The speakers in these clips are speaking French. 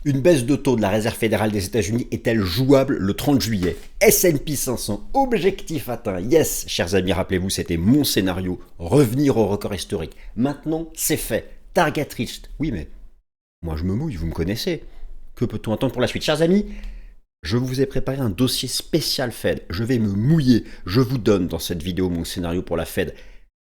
Une baisse de taux de la Réserve fédérale des États-Unis est-elle jouable le 30 juillet? S&P 500, objectif atteint. Yes, chers amis, rappelez-vous, c'était mon scénario. Revenir au record historique. Maintenant, c'est fait. Target reached. Oui, mais moi je me mouille, vous me connaissez. Que peut-on attendre pour la suite? Chers amis, je vous ai préparé un dossier spécial Fed. Je vais me mouiller. Je vous donne dans cette vidéo mon scénario pour la Fed.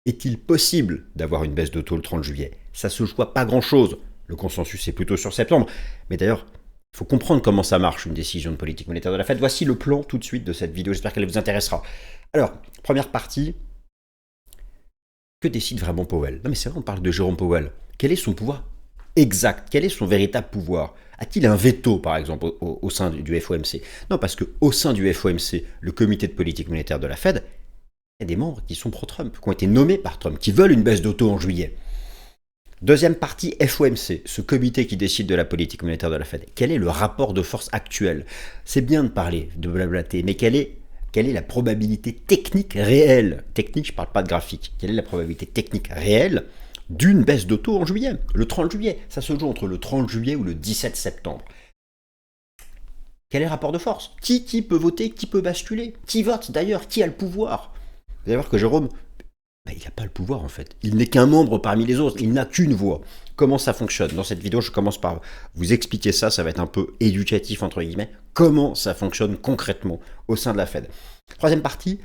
Est-il possible d'avoir une baisse de taux le 30 juillet? Ça se joue à pas grand-chose. Le consensus est plutôt sur septembre. Mais d'ailleurs, il faut comprendre comment ça marche, une décision de politique monétaire de la Fed. Voici le plan tout de suite de cette vidéo. J'espère qu'elle vous intéressera. Alors, première partie. Que décide vraiment Powell? Non mais c'est vrai, on parle de Jérôme Powell. Quel est son pouvoir exact? Quel est son véritable pouvoir? A-t-il un veto, par exemple, au sein du FOMC? Non, parce qu'au sein du FOMC, le comité de politique monétaire de la Fed, il y a des membres qui sont pro-Trump, qui ont été nommés par Trump, qui veulent une baisse de taux en juillet. Deuxième partie, FOMC, ce comité qui décide de la politique monétaire de la Fed. Quel est le rapport de force actuel? C'est bien de parler, de blablater, mais quelle est la probabilité technique réelle? Technique, je ne parle pas de graphique. Quelle est la probabilité technique réelle d'une baisse de taux en juillet? Le 30 juillet, ça se joue entre le 30 juillet ou le 17 septembre. Quel est le rapport de force? Qui peut voter? Qui peut basculer? Qui vote d'ailleurs? Qui a le pouvoir? Vous allez voir que Jérôme, il n'a pas le pouvoir en fait. Il n'est qu'un membre parmi les autres. Il n'a qu'une voix. Comment ça fonctionne? Dans cette vidéo, je commence par vous expliquer ça. Ça va être un peu éducatif entre guillemets. Comment ça fonctionne concrètement au sein de la Fed. Troisième partie,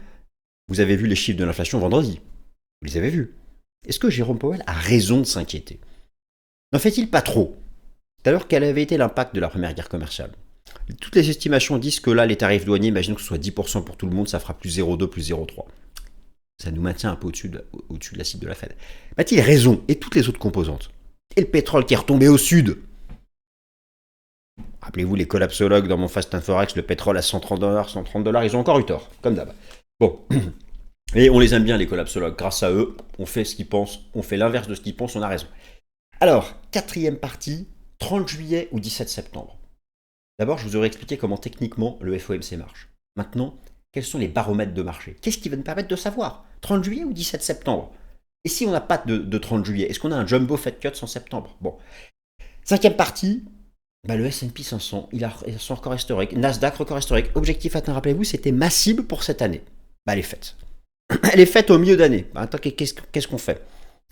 vous avez vu les chiffres de l'inflation vendredi. Vous les avez vus. Est-ce que Jérôme Powell a raison de s'inquiéter? N'en fait-il pas trop? D'ailleurs, quel avait été l'impact de la première guerre commerciale? Toutes les estimations disent que là, les tarifs douaniers, imaginons que ce soit 10% pour tout le monde, ça fera plus 0,2, plus 0,3. Ça nous maintient un peu au-dessus de la cible de la Fed. A-t-il raison? Et toutes les autres composantes? Et le pétrole qui est retombé au sud? Rappelez-vous les collapsologues dans mon Fast and Forex, le pétrole à $130, $130, ils ont encore eu tort, comme d'hab. Bon, et on les aime bien les collapsologues, grâce à eux, on fait ce qu'ils pensent, on fait l'inverse de ce qu'ils pensent, on a raison. Alors, quatrième partie, 30 juillet ou 17 septembre. D'abord, je vous aurais expliqué comment techniquement le FOMC marche. Maintenant, quels sont les baromètres de marché? Qu'est-ce qui va nous permettre de savoir? 30 juillet ou 17 septembre? Et si on n'a pas de 30 juillet, est-ce qu'on a un jumbo Fed Cut en septembre? Bon. Cinquième partie, le S&P 500, il a son record historique. Nasdaq, record historique. Objectif atteint, rappelez-vous, c'était ma cible pour cette année. Elle est faite. Elle est faite au milieu d'année. Attends, qu'est-ce qu'on fait?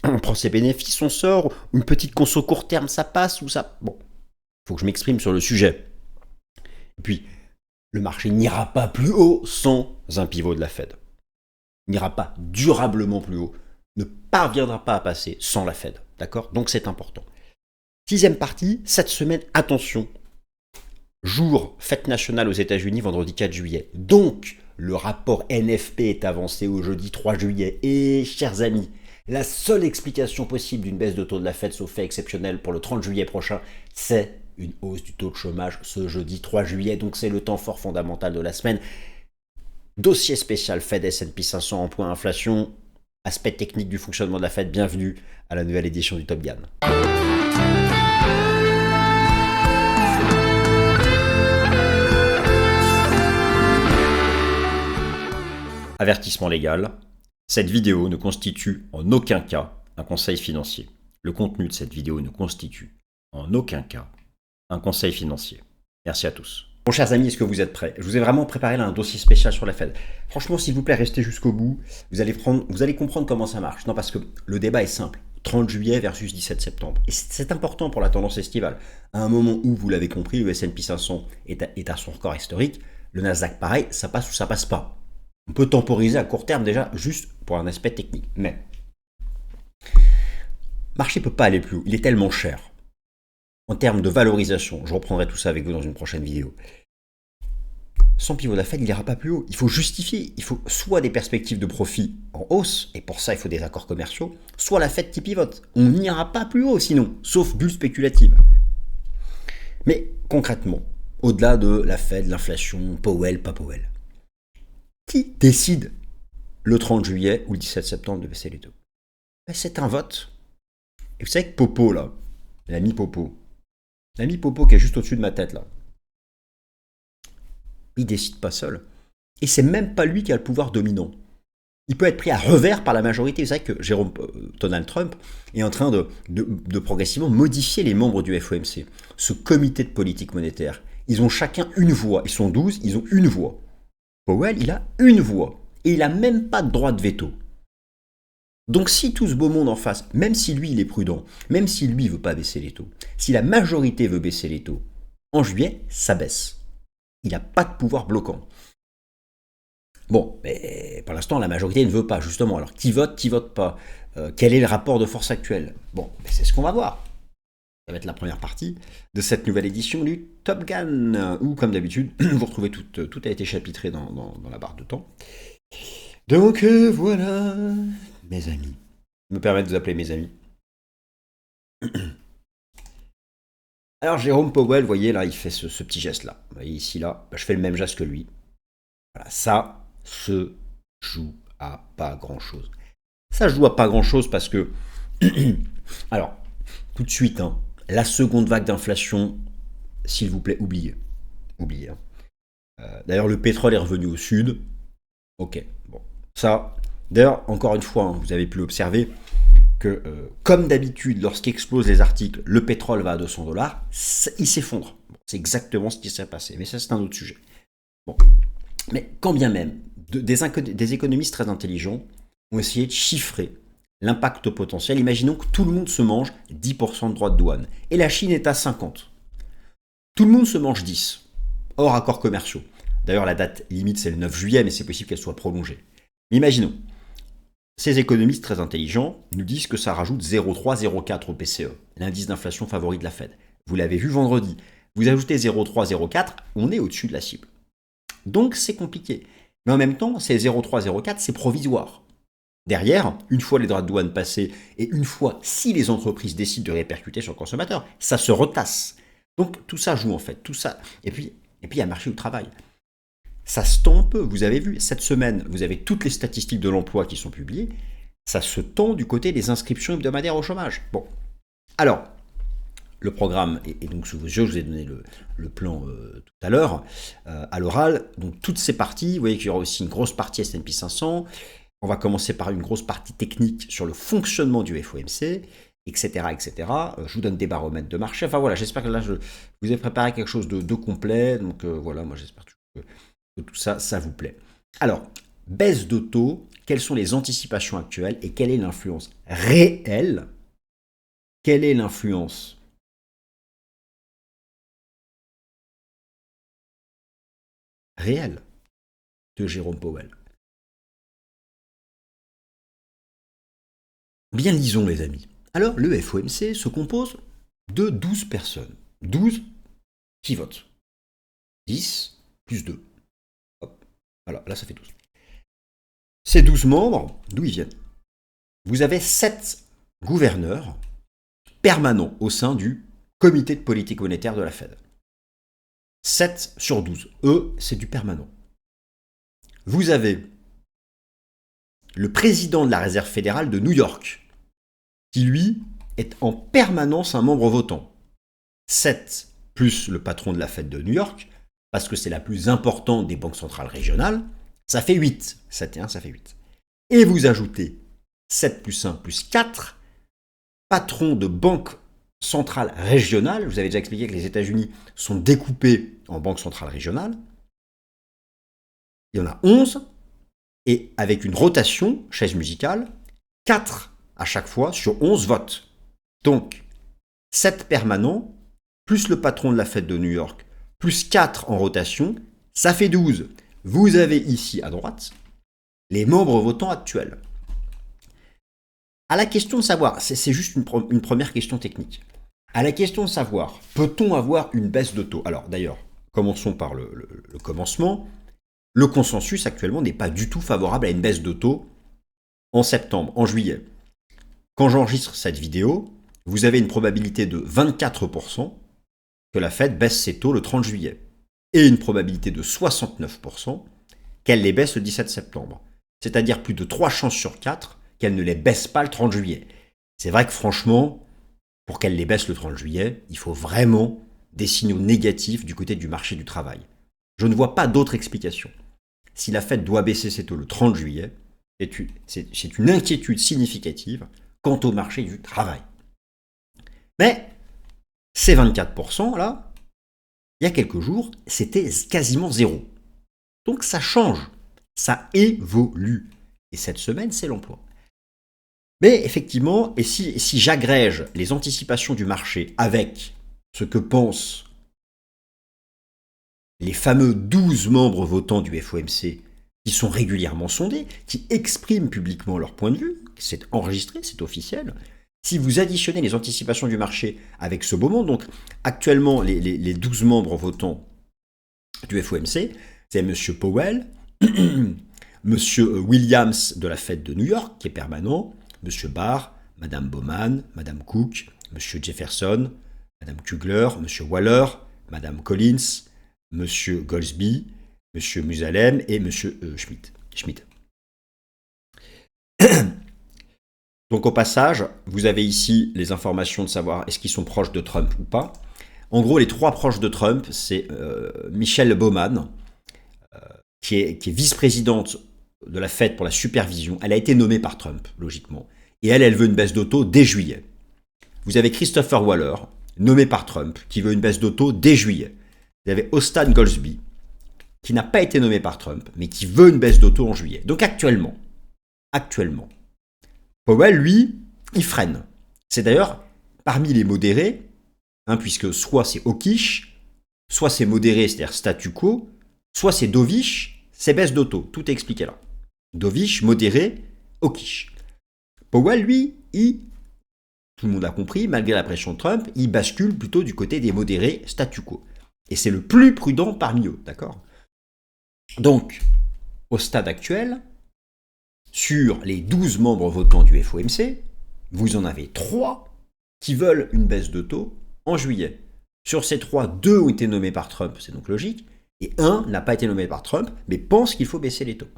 On prend ses bénéfices, on sort, ou une petite conso court terme, ça passe, ou ça... Bon, il faut que je m'exprime sur le sujet. Et puis, le marché n'ira pas plus haut sans un pivot de la Fed. Il n'ira pas durablement plus haut, ne parviendra pas à passer sans la Fed. D'accord? Donc c'est important. Sixième partie, cette semaine, attention. Jour fête nationale aux États-Unis, vendredi 4 juillet. Donc, le rapport NFP est avancé au jeudi 3 juillet. Et, chers amis, la seule explication possible d'une baisse de taux de la Fed, sauf fait exceptionnel pour le 30 juillet prochain, c'est une hausse du taux de chômage ce jeudi 3 juillet. Donc, c'est le temps fort fondamental de la semaine. Dossier spécial Fed S&P 500 en point inflation. Aspect technique du fonctionnement de la Fed. Bienvenue à la nouvelle édition du Top Gun. Avertissement légal. Cette vidéo ne constitue en aucun cas un conseil financier. Le contenu de cette vidéo ne constitue en aucun cas un conseil financier. Merci à tous. Bon, chers amis, est-ce que vous êtes prêts? Je vous ai vraiment préparé là un dossier spécial sur la Fed. Franchement, s'il vous plaît, restez jusqu'au bout. Vous allez comprendre comment ça marche. Non, parce que le débat est simple. 30 juillet versus 17 septembre. Et c'est important pour la tendance estivale. À un moment où, vous l'avez compris, le S&P 500 est à son record historique. Le Nasdaq, pareil, ça passe ou ça passe pas. On peut temporiser à court terme déjà, juste pour un aspect technique. Mais le marché ne peut pas aller plus haut. Il est tellement cher. En termes de valorisation, je reprendrai tout ça avec vous dans une prochaine vidéo. Sans pivot de la Fed, il n'ira pas plus haut. Il faut justifier. Il faut soit des perspectives de profit en hausse, et pour ça, il faut des accords commerciaux, soit la Fed qui pivote. On n'ira pas plus haut sinon, sauf bulle spéculative. Mais concrètement, au-delà de la Fed, l'inflation, Powell, pas Powell, qui décide le 30 juillet ou le 17 septembre de baisser les taux? C'est un vote. Et vous savez que Popo, là, l'ami Popo qui est juste au-dessus de ma tête, là, il décide pas seul. Et c'est même pas lui qui a le pouvoir dominant. il peut être pris à revers par la majorité. Vous savez que Donald Trump est en train de progressivement modifier les membres du FOMC, ce comité de politique monétaire. Ils ont chacun une voix. Ils sont 12, ils ont une voix. Powell, il a une voix. Et il n'a même pas de droit de veto. Donc si tout ce beau monde en face, même si lui il est prudent, même si lui ne veut pas baisser les taux, si la majorité veut baisser les taux, en juillet, ça baisse. Il n'a pas de pouvoir bloquant. Bon, mais pour l'instant, la majorité ne veut pas, justement. Alors, qui vote pas quel est le rapport de force actuel? Bon, c'est ce qu'on va voir. Ça va être la première partie de cette nouvelle édition du Top Gun, où, comme d'habitude, vous retrouvez tout a été chapitré dans la barre de temps. Donc, voilà, mes amis. Je me permets de vous appeler mes amis. Alors, Jérôme Powell, vous voyez, là, il fait ce petit geste-là. Vous voyez, ici, là, je fais le même geste que lui. Voilà, ça se joue à pas grand-chose. Ça se joue à pas grand-chose parce que... Alors, tout de suite, hein, la seconde vague d'inflation, s'il vous plaît, oubliez. Oubliez. Hein. D'ailleurs, le pétrole est revenu au sud. Ok, bon. Ça, d'ailleurs, encore une fois, hein, vous avez pu l'observer, que comme d'habitude, lorsqu'explosent les articles, le pétrole va à $200, il s'effondre. Bon, c'est exactement ce qui s'est passé, mais ça, c'est un autre sujet. Bon. Mais quand bien même, des économistes très intelligents ont essayé de chiffrer l'impact potentiel. Imaginons que tout le monde se mange 10% de droits de douane et la Chine est à 50%. Tout le monde se mange 10%, hors accords commerciaux. D'ailleurs, la date limite, c'est le 9 juillet, mais c'est possible qu'elle soit prolongée. Mais imaginons, ces économistes très intelligents nous disent que ça rajoute 0,3-0,4 au PCE, l'indice d'inflation favori de la Fed. Vous l'avez vu vendredi. Vous ajoutez 0,3-0,4, on est au-dessus de la cible. Donc c'est compliqué. Mais en même temps, ces 0,3-0,4, c'est provisoire. Derrière, une fois les droits de douane passés, et une fois si les entreprises décident de répercuter sur le consommateur, ça se retasse. Donc tout ça joue en fait, tout ça. Et puis il y a le marché du travail. Ça se tend un peu, vous avez vu, cette semaine, vous avez toutes les statistiques de l'emploi qui sont publiées, ça se tend du côté des inscriptions hebdomadaires au chômage. Bon, alors, le programme est donc sous vos yeux, je vous ai donné le plan tout à l'heure, à l'oral. Donc toutes ces parties, vous voyez qu'il y aura aussi une grosse partie S&P 500. On va commencer par une grosse partie technique sur le fonctionnement du FOMC, etc. etc. Je vous donne des baromètres de marché. Enfin voilà, j'espère que là, je vous ai préparé quelque chose de complet. Donc voilà, moi j'espère que tout ça, ça vous plaît. Alors, baisse de taux, quelles sont les anticipations actuelles et quelle est l'influence réelle? Quelle est l'influence réelle de Jérôme Powell? Bien lisons les amis. Alors le FOMC se compose de 12 personnes. 12 qui votent. 10 plus 2. Hop. Voilà, là ça fait 12. Ces 12 membres, d'où ils viennent? Vous avez 7 gouverneurs permanents au sein du comité de politique monétaire de la Fed. 7 sur 12. Eux, c'est du permanent. Vous avez le président de la Réserve fédérale de New York, qui lui est en permanence un membre votant. 7 plus le patron de la Fed de New York, parce que c'est la plus importante des banques centrales régionales, ça fait 8. 7 et 1, ça fait 8. Et vous ajoutez 7 plus 1 plus 4, patron de banques centrales régionales. Vous avez déjà expliqué que les États-Unis sont découpés en banques centrales régionales. Il y en a 11, et avec une rotation, chaise musicale, 4 à chaque fois sur 11 votes. Donc, 7 permanents, plus le patron de la Fed de New York, plus 4 en rotation, ça fait 12. Vous avez ici à droite les membres votants actuels. À la question de savoir, c'est juste une première question technique. À la question de savoir, peut-on avoir une baisse de taux? Alors d'ailleurs, commençons par le commencement. Le consensus actuellement n'est pas du tout favorable à une baisse de taux en septembre, en juillet. Quand j'enregistre cette vidéo, vous avez une probabilité de 24% que la Fed baisse ses taux le 30 juillet et une probabilité de 69% qu'elle les baisse le 17 septembre. C'est-à-dire plus de 3 chances sur 4 qu'elle ne les baisse pas le 30 juillet. C'est vrai que franchement, pour qu'elle les baisse le 30 juillet, il faut vraiment des signaux négatifs du côté du marché du travail. Je ne vois pas d'autre explication. Si la Fed doit baisser ses taux le 30 juillet, C'est une inquiétude significative quant au marché du travail. Mais ces 24% là, il y a quelques jours, c'était quasiment zéro. Donc ça change, ça évolue. Et cette semaine, c'est l'emploi. Mais effectivement, et si j'agrège les anticipations du marché avec ce que pensent les fameux 12 membres votants du FOMC qui sont régulièrement sondés, qui expriment publiquement leur point de vue, c'est enregistré, c'est officiel. Si vous additionnez les anticipations du marché avec ce beau monde, donc actuellement les 12 membres votants du FOMC, c'est M. Powell, M. Williams de la Fed de New York, qui est permanent, M. Barr, Mme Bowman, Mme Cook, M. Jefferson, Mme Kugler, M. Waller, Mme Collins, M. Goldsby, M. Musalem et M. Schmidt. Donc au passage, vous avez ici les informations de savoir est-ce qu'ils sont proches de Trump ou pas. En gros, les trois proches de Trump, c'est Michelle Bowman, qui est vice-présidente de la Fed pour la supervision. Elle a été nommée par Trump, logiquement. Et elle veut une baisse d'auto dès juillet. Vous avez Christopher Waller, nommé par Trump, qui veut une baisse d'auto dès juillet. Vous avez Austan Goldsby, qui n'a pas été nommé par Trump, mais qui veut une baisse d'auto en juillet. Donc actuellement, Powell, lui, il freine. C'est d'ailleurs parmi les modérés, puisque soit c'est hawkish, soit c'est modéré, c'est-à-dire statu quo, soit c'est dovish, c'est baisse d'auto. Tout est expliqué là. Dovish, modéré, hawkish. Powell, lui, tout le monde a compris, malgré la pression de Trump, il bascule plutôt du côté des modérés statu quo. Et c'est le plus prudent parmi eux, d'accord ? Donc, au stade actuel, sur les 12 membres votants du FOMC, vous en avez 3 qui veulent une baisse de taux en juillet. Sur ces 3, 2 ont été nommés par Trump, c'est donc logique, et 1 n'a pas été nommé par Trump, mais pense qu'il faut baisser les taux.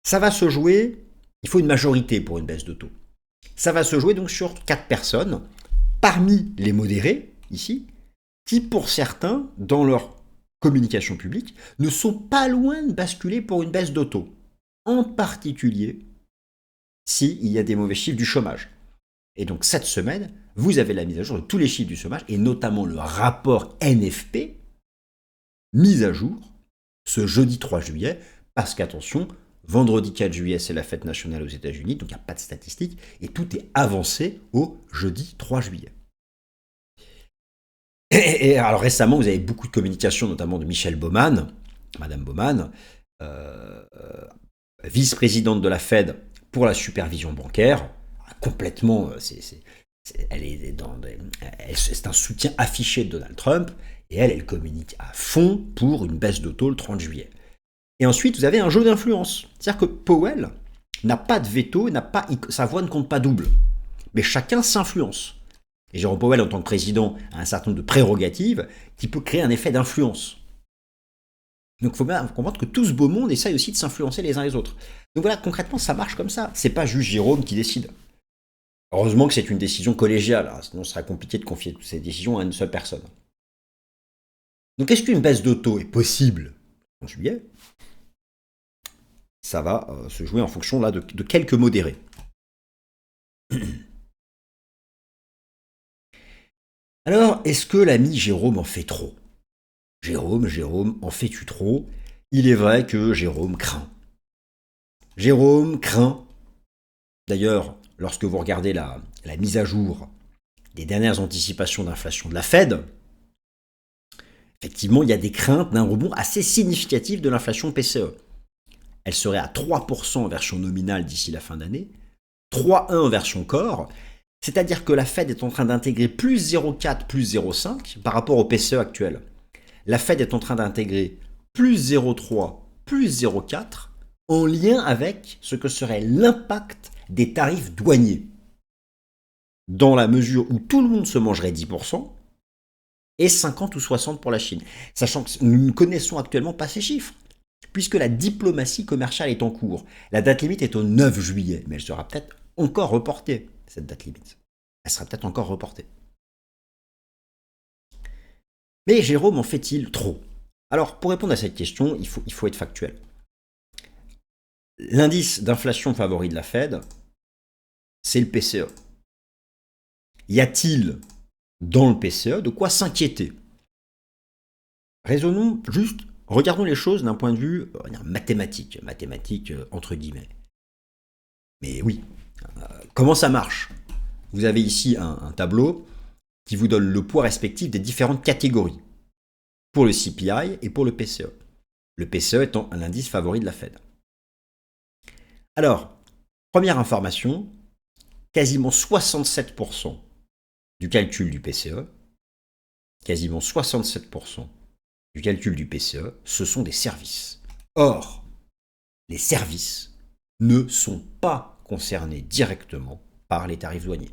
Ça va se jouer, il faut une majorité pour une baisse de taux. Ça va se jouer donc sur 4 personnes, parmi les modérés, ici, qui pour certains, dans leur communication publique, ne sont pas loin de basculer pour une baisse de taux. En particulier, s'il y a des mauvais chiffres du chômage. Et donc cette semaine, vous avez la mise à jour de tous les chiffres du chômage, et notamment le rapport NFP, mis à jour, ce jeudi 3 juillet, parce qu'attention, vendredi 4 juillet, c'est la fête nationale aux États-Unis, donc il n'y a pas de statistiques, et tout est avancé au jeudi 3 juillet. Et alors récemment, vous avez beaucoup de communications, notamment de Michelle Bowman, Madame Bowman, vice-présidente de la Fed pour la supervision bancaire, complètement, c'est un soutien affiché de Donald Trump, et elle communique à fond pour une baisse de taux le 30 juillet. Et ensuite, vous avez un jeu d'influence. C'est-à-dire que Powell n'a pas de veto, sa voix ne compte pas double. Mais chacun s'influence. Et Jérôme Powell, en tant que président, a un certain nombre de prérogatives qui peut créer un effet d'influence. Donc il faut bien comprendre que tout ce beau monde essaye aussi de s'influencer les uns les autres. Donc voilà, concrètement, ça marche comme ça. C'est pas juste Jérôme qui décide. Heureusement que c'est une décision collégiale, sinon ce serait compliqué de confier toutes ces décisions à une seule personne. Donc est-ce qu'une baisse de taux est possible en juillet ? Ça va se jouer en fonction là, de quelques modérés. Alors, est-ce que l'ami Jérôme en fait trop ? Jérôme, en fais-tu trop ? Il est vrai que Jérôme craint. Jérôme craint. D'ailleurs, lorsque vous regardez la mise à jour des dernières anticipations d'inflation de la Fed, effectivement, il y a des craintes d'un rebond assez significatif de l'inflation PCE. Elle serait à 3% en version nominale d'ici la fin d'année, 3,1 en version core, c'est-à-dire que la Fed est en train d'intégrer plus 0,4, plus 0,5 par rapport au PCE actuel. La Fed est en train d'intégrer plus 0,3, plus 0,4 en lien avec ce que serait l'impact des tarifs douaniers. Dans la mesure où tout le monde se mangerait 10% et 50 ou 60 pour la Chine. Sachant que nous ne connaissons actuellement pas ces chiffres, puisque la diplomatie commerciale est en cours. La date limite est au 9 juillet, mais elle sera peut-être encore reportée, cette date limite. Elle sera peut-être encore reportée. Mais Jérôme en fait-il trop ? Alors, pour répondre à cette question, il faut être factuel. l'indice d'inflation favori de la Fed, c'est le PCE. Y a-t-il dans le PCE de quoi s'inquiéter? Raisonnons juste, regardons les choses d'un point de vue mathématique entre guillemets. Mais oui, comment ça marche? Vous avez ici un tableau qui vous donne le poids respectif des différentes catégories pour le CPI et pour le PCE. Le PCE étant un indice favori de la Fed. Alors, première information, quasiment 67% du calcul du PCE, quasiment 67% du calcul du PCE, ce sont des services. Or, les services ne sont pas concernés directement par les tarifs douaniers.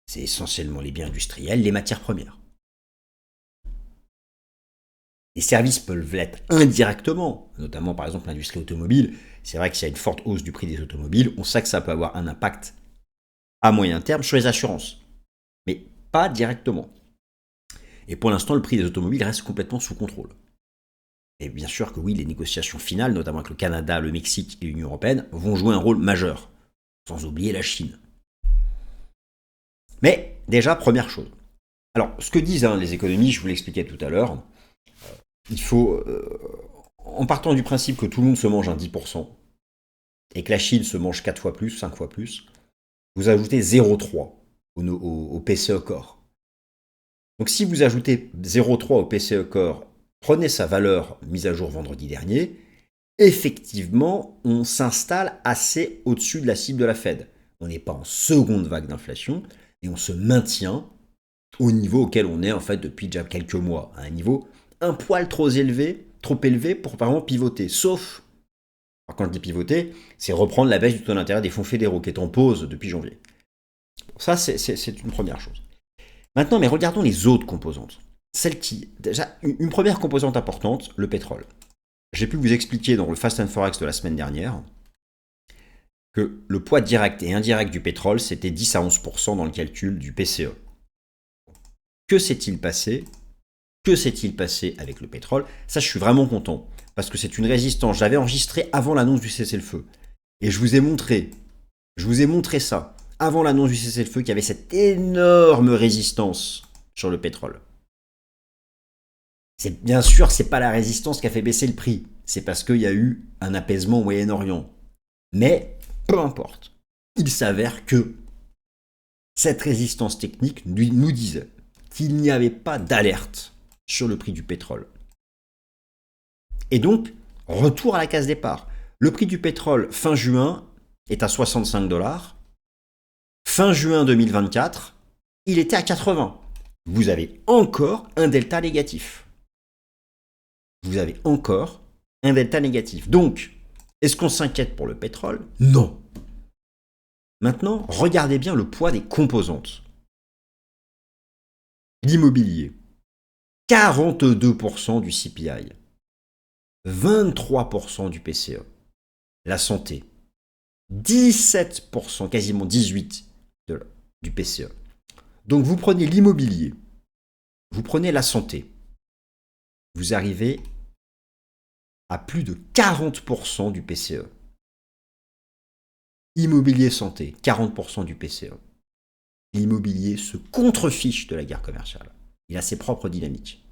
C'est essentiellement les biens industriels, les matières premières. Les services peuvent l'être indirectement, notamment par exemple l'industrie automobile. C'est vrai que s'il y a une forte hausse du prix des automobiles, on sait que ça peut avoir un impact à moyen terme sur les assurances, mais pas directement. Et pour l'instant, le prix des automobiles reste complètement sous contrôle. Et bien sûr que oui, les négociations finales, notamment avec le Canada, le Mexique et l'Union européenne, vont jouer un rôle majeur, sans oublier la Chine. Mais déjà, première chose. Alors, ce que disent les économistes, je vous l'expliquais tout à l'heure, il faut, en partant du principe que tout le monde se mange un 10%, et que la Chine se mange 4 fois plus, 5 fois plus, vous ajoutez 0,3 au PCE Core. Donc si vous ajoutez 0,3 au PCE Core, prenez sa valeur mise à jour vendredi dernier, effectivement, on s'installe assez au-dessus de la cible de la Fed. On n'est pas en seconde vague d'inflation, et on se maintient au niveau auquel on est en fait depuis déjà quelques mois, à un niveau un poil trop élevé pour vraiment pivoter. Sauf, alors quand je dis pivoter, c'est reprendre la baisse du taux d'intérêt des fonds fédéraux qui est en pause depuis janvier. Ça, c'est une première chose. Maintenant, mais regardons les autres composantes. Déjà, une première composante importante, le pétrole. J'ai pu vous expliquer dans le Fast and Forex de la semaine dernière que le poids direct et indirect du pétrole, c'était 10 à 11% dans le calcul du PCE. Que s'est-il passé? Que s'est-il passé avec le pétrole? Ça, je suis vraiment content, parce que c'est une résistance. J'avais enregistré avant l'annonce du cessez-le-feu. Et je vous ai montré ça, avant l'annonce du cessez-le-feu, qu'il y avait cette énorme résistance sur le pétrole. Bien sûr, c'est pas la résistance qui a fait baisser le prix. C'est parce qu'il y a eu un apaisement au Moyen-Orient. Mais, peu importe. Il s'avère que cette résistance technique nous disait qu'il n'y avait pas d'alerte sur le prix du pétrole. Et donc, retour à la case départ. Le prix du pétrole fin juin est à 65 $. Fin juin 2024, il était à 80. Vous avez encore un delta négatif. Donc, est-ce qu'on s'inquiète pour le pétrole? Non. Maintenant, regardez bien le poids des composantes. L'immobilier, 42% du CPI, 23% du PCE. La santé, 17%, quasiment 18% du PCE. Donc vous prenez l'immobilier, vous prenez la santé, vous arrivez à plus de 40% du PCE. Immobilier santé, 40% du PCE. L'immobilier se contrefiche de la guerre commerciale. Il a ses propres dynamiques.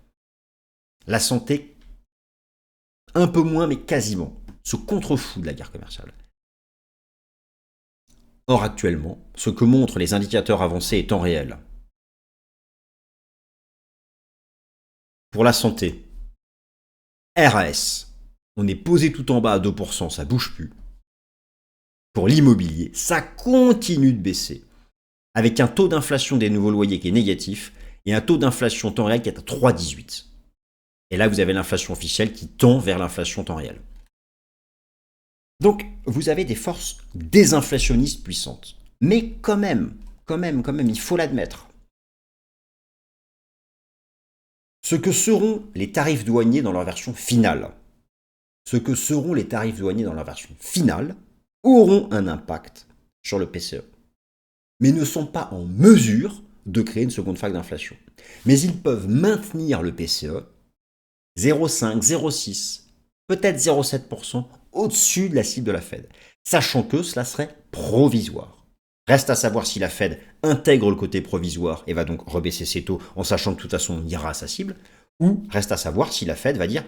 La santé, un peu moins, mais quasiment, se contrefout de la guerre commerciale. Or, actuellement, ce que montrent les indicateurs avancés est temps réel. Pour la santé, RAS, on est posé tout en bas à 2%, ça bouge plus. Pour l'immobilier, ça continue de baisser, avec un taux d'inflation des nouveaux loyers qui est négatif et un taux d'inflation temps réel qui est à 3,18. Et là, vous avez l'inflation officielle qui tend vers l'inflation temps réel. Donc, vous avez des forces désinflationnistes puissantes. Mais quand même, il faut l'admettre. Ce que seront les tarifs douaniers dans leur version finale, auront un impact sur le PCE, mais ne sont pas en mesure de créer une seconde vague d'inflation. Mais ils peuvent maintenir le PCE 0,5, 0,6, peut-être 0,7% au-dessus de la cible de la Fed, sachant que cela serait provisoire. Reste à savoir si la Fed intègre le côté provisoire et va donc rebaisser ses taux en sachant que de toute façon on ira à sa cible, ou reste à savoir si la Fed va dire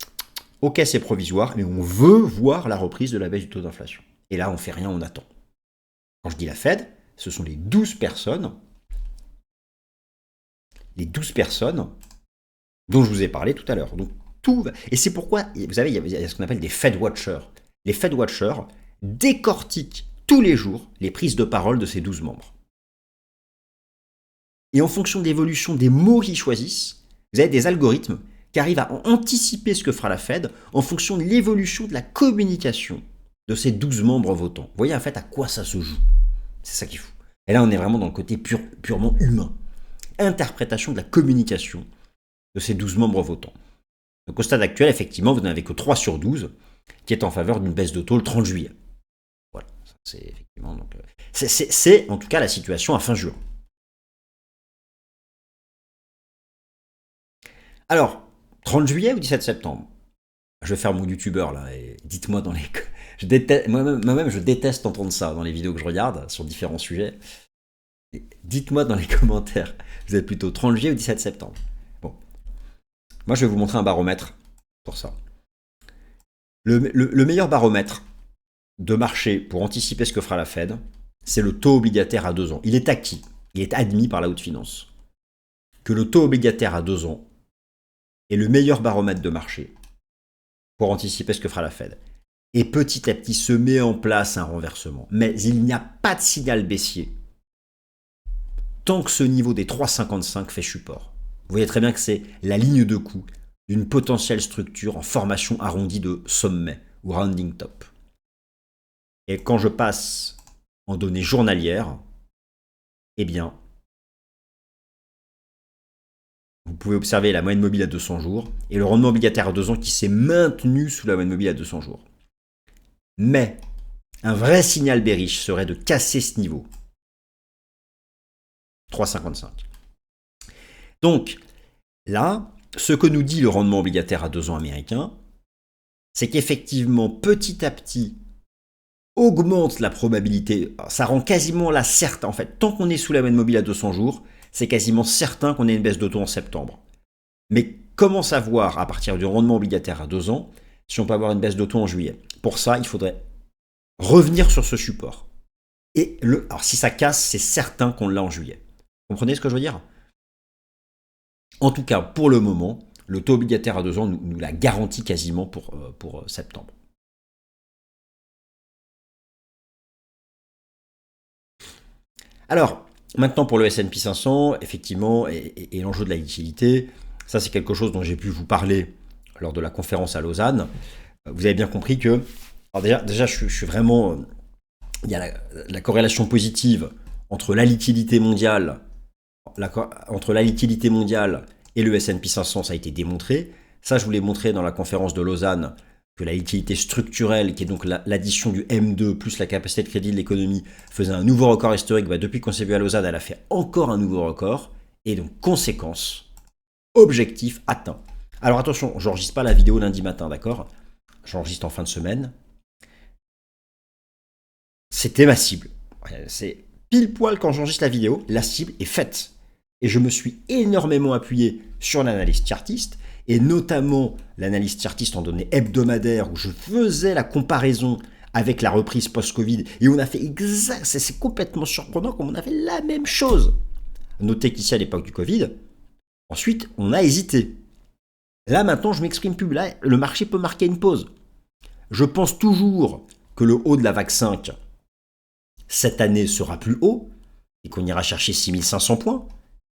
« Ok, c'est provisoire, mais on veut voir la reprise de la baisse du taux d'inflation. » Et là, on fait rien, on attend. Quand je dis la Fed, ce sont les 12 personnes dont je vous ai parlé tout à l'heure. Donc, tout va... Et c'est pourquoi, vous savez, il y a ce qu'on appelle des Fed Watchers. Les Fed Watchers décortiquent tous les jours les prises de parole de ces 12 membres. Et en fonction de l'évolution des mots qu'ils choisissent, vous avez des algorithmes qui arrivent à anticiper ce que fera la Fed en fonction de l'évolution de la communication de ces 12 membres votants. Vous voyez en fait à quoi ça se joue. C'est ça qui est fou. Et là, on est vraiment dans le côté purement humain. Interprétation de la communication de ces 12 membres votants. Donc au stade actuel, effectivement, vous n'avez que 3 sur 12 qui est en faveur d'une baisse de taux le 30 juillet. Voilà, c'est effectivement donc c'est en tout cas la situation à fin juin. Alors, 30 juillet ou 17 septembre? Je vais faire mon youtubeur là et dites-moi dans les... Moi-même, je déteste entendre ça dans les vidéos que je regarde sur différents sujets. Dites-moi dans les commentaires, vous êtes plutôt 30 juillet ou 17 septembre? Bon, moi je vais vous montrer un baromètre pour ça. Le meilleur baromètre de marché pour anticiper ce que fera la Fed, c'est le taux obligataire à 2 ans. Il est acquis, il est admis par la haute finance que le taux obligataire à 2 ans est le meilleur baromètre de marché pour anticiper ce que fera la Fed. Et petit à petit se met en place un renversement. Mais il n'y a pas de signal baissier tant que ce niveau des 3,55 fait support. Vous voyez très bien que c'est la ligne de coup d'une potentielle structure en formation arrondie de sommet ou rounding top. Et quand je passe en données journalières, eh bien, vous pouvez observer la moyenne mobile à 200 jours et le rendement obligataire à 2 ans qui s'est maintenu sous la moyenne mobile à 200 jours. Mais un vrai signal bearish serait de casser ce niveau. 3,55. Donc, là, ce que nous dit le rendement obligataire à 2 ans américain, c'est qu'effectivement, petit à petit, augmente la probabilité, ça rend quasiment la certain, en fait, tant qu'on est sous la moyenne mobile à 200 jours, c'est quasiment certain qu'on ait une baisse de taux en septembre. Mais comment savoir, à partir du rendement obligataire à 2 ans, si on peut avoir une baisse de taux en juillet? Pour ça, il faudrait revenir sur ce support. Et alors si ça casse, c'est certain qu'on l'a en juillet. Vous comprenez ce que je veux dire? En tout cas, pour le moment, le taux obligataire à 2 ans nous l'a garantit quasiment pour septembre. Alors, maintenant pour le S&P 500, effectivement, et l'enjeu de la liquidité, ça c'est quelque chose dont j'ai pu vous parler lors de la conférence à Lausanne. Vous avez bien compris que, alors déjà je suis vraiment, il y a la corrélation positive entre la liquidité mondiale, et le S&P 500, ça a été démontré. Ça, je vous l'ai montré dans la conférence de Lausanne, que la liquidité structurelle, qui est donc l'addition du M2 plus la capacité de crédit de l'économie, faisait un nouveau record historique. Depuis qu'on s'est vu à Lausanne, elle a fait encore un nouveau record. Et donc, conséquence, objectif atteint. Alors attention, je n'enregistre pas la vidéo lundi matin, d'accord? J'enregistre en fin de semaine. C'était ma cible. C'est pile poil quand j'enregistre la vidéo, la cible est faite. Et je me suis énormément appuyé sur l'analyse chartiste, et notamment l'analyse chartiste en données hebdomadaires, où je faisais la comparaison avec la reprise post-Covid, et on a fait exact, c'est complètement surprenant comme on a fait la même chose. Notez qu'ici à l'époque du Covid, ensuite on a hésité. Là maintenant je m'exprime plus, là le marché peut marquer une pause. Je pense toujours que le haut de la vague 5, cette année sera plus haut, et qu'on ira chercher 6500 points,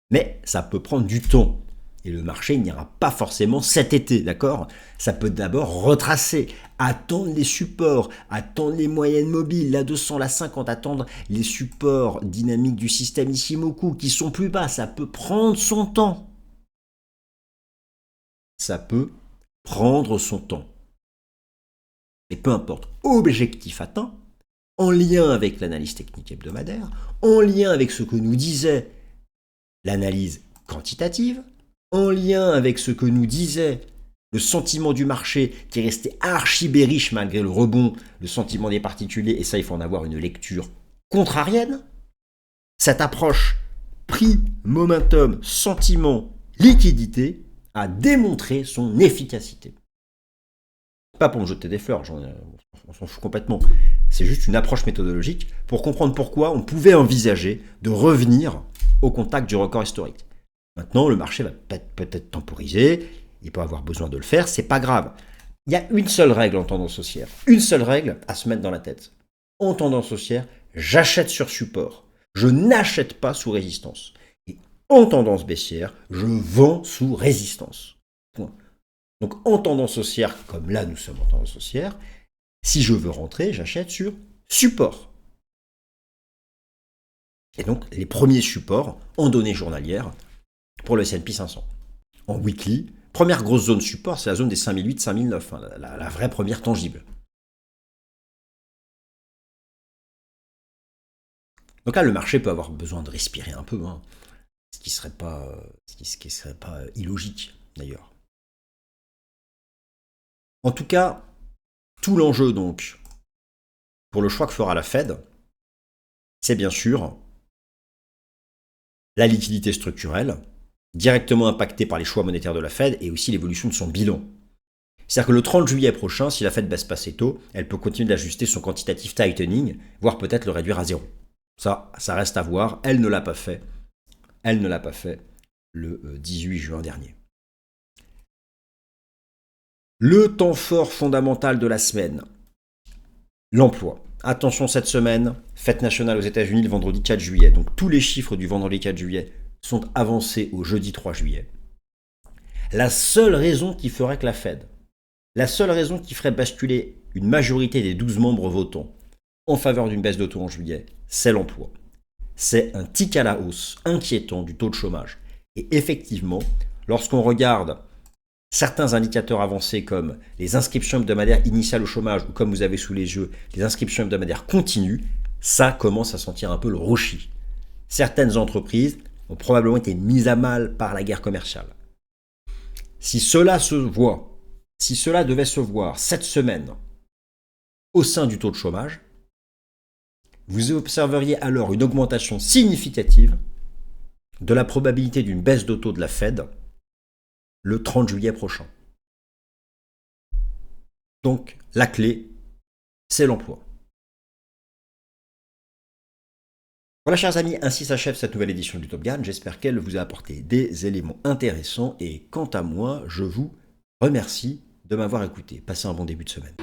mais ça peut prendre du temps. Et le marché n'ira pas forcément cet été, d'accord? Ça peut d'abord retracer, attendre les supports, attendre les moyennes mobiles, la 200, la 50, attendre les supports dynamiques du système Ishimoku qui sont plus bas. Ça peut prendre son temps. Ça peut prendre son temps. Mais peu importe, objectif atteint, en lien avec l'analyse technique hebdomadaire, en lien avec ce que nous disait l'analyse quantitative, en lien avec ce que nous disait le sentiment du marché qui est resté archi bearish malgré le rebond, le sentiment des particuliers, et ça il faut en avoir une lecture contrarienne, cette approche prix, momentum, sentiment, liquidité a démontré son efficacité. Pas pour me jeter des fleurs, on s'en fout complètement. C'est juste une approche méthodologique pour comprendre pourquoi on pouvait envisager de revenir au contact du record historique. Maintenant, le marché va peut-être temporiser, il peut avoir besoin de le faire, c'est pas grave. Il y a une seule règle en tendance haussière, une seule règle à se mettre dans la tête. En tendance haussière, j'achète sur support, je n'achète pas sous résistance. Et en tendance baissière, je vends sous résistance. Point. Donc en tendance haussière, comme là nous sommes en tendance haussière, si je veux rentrer, j'achète sur support. Et donc les premiers supports en données journalières pour le S&P 500. En weekly, première grosse zone support, c'est la zone des 5008-5009, hein, la vraie première tangible. Donc là, le marché peut avoir besoin de respirer un peu, hein, ce qui serait pas illogique d'ailleurs. En tout cas, tout l'enjeu donc pour le choix que fera la Fed, c'est bien sûr la liquidité structurelle, directement impactée par les choix monétaires de la Fed et aussi l'évolution de son bilan. C'est-à-dire que le 30 juillet prochain, si la Fed baisse pas ses taux, elle peut continuer d'ajuster son quantitative tightening, voire peut-être le réduire à zéro. Ça reste à voir. Elle ne l'a pas fait. Elle ne l'a pas fait le 18 juin dernier. Le temps fort fondamental de la semaine, l'emploi. Attention cette semaine, fête nationale aux États-Unis le vendredi 4 juillet. Donc tous les chiffres du vendredi 4 juillet sont avancés au jeudi 3 juillet. La seule raison qui ferait que la Fed, la seule raison qui ferait basculer une majorité des 12 membres votants en faveur d'une baisse de taux en juillet, c'est l'emploi. C'est un tic à la hausse inquiétant du taux de chômage. Et effectivement, lorsqu'on regarde certains indicateurs avancés comme les inscriptions hebdomadaires initiales au chômage ou comme vous avez sous les yeux les inscriptions hebdomadaires continues, ça commence à sentir un peu le rochi. Certaines entreprises ont probablement été mises à mal par la guerre commerciale. Si cela devait se voir cette semaine au sein du taux de chômage, vous observeriez alors une augmentation significative de la probabilité d'une baisse de taux de la Fed le 30 juillet prochain. Donc, la clé, c'est l'emploi. Voilà, chers amis, ainsi s'achève cette nouvelle édition du Top Gun. J'espère qu'elle vous a apporté des éléments intéressants. Et quant à moi, je vous remercie de m'avoir écouté. Passez un bon début de semaine.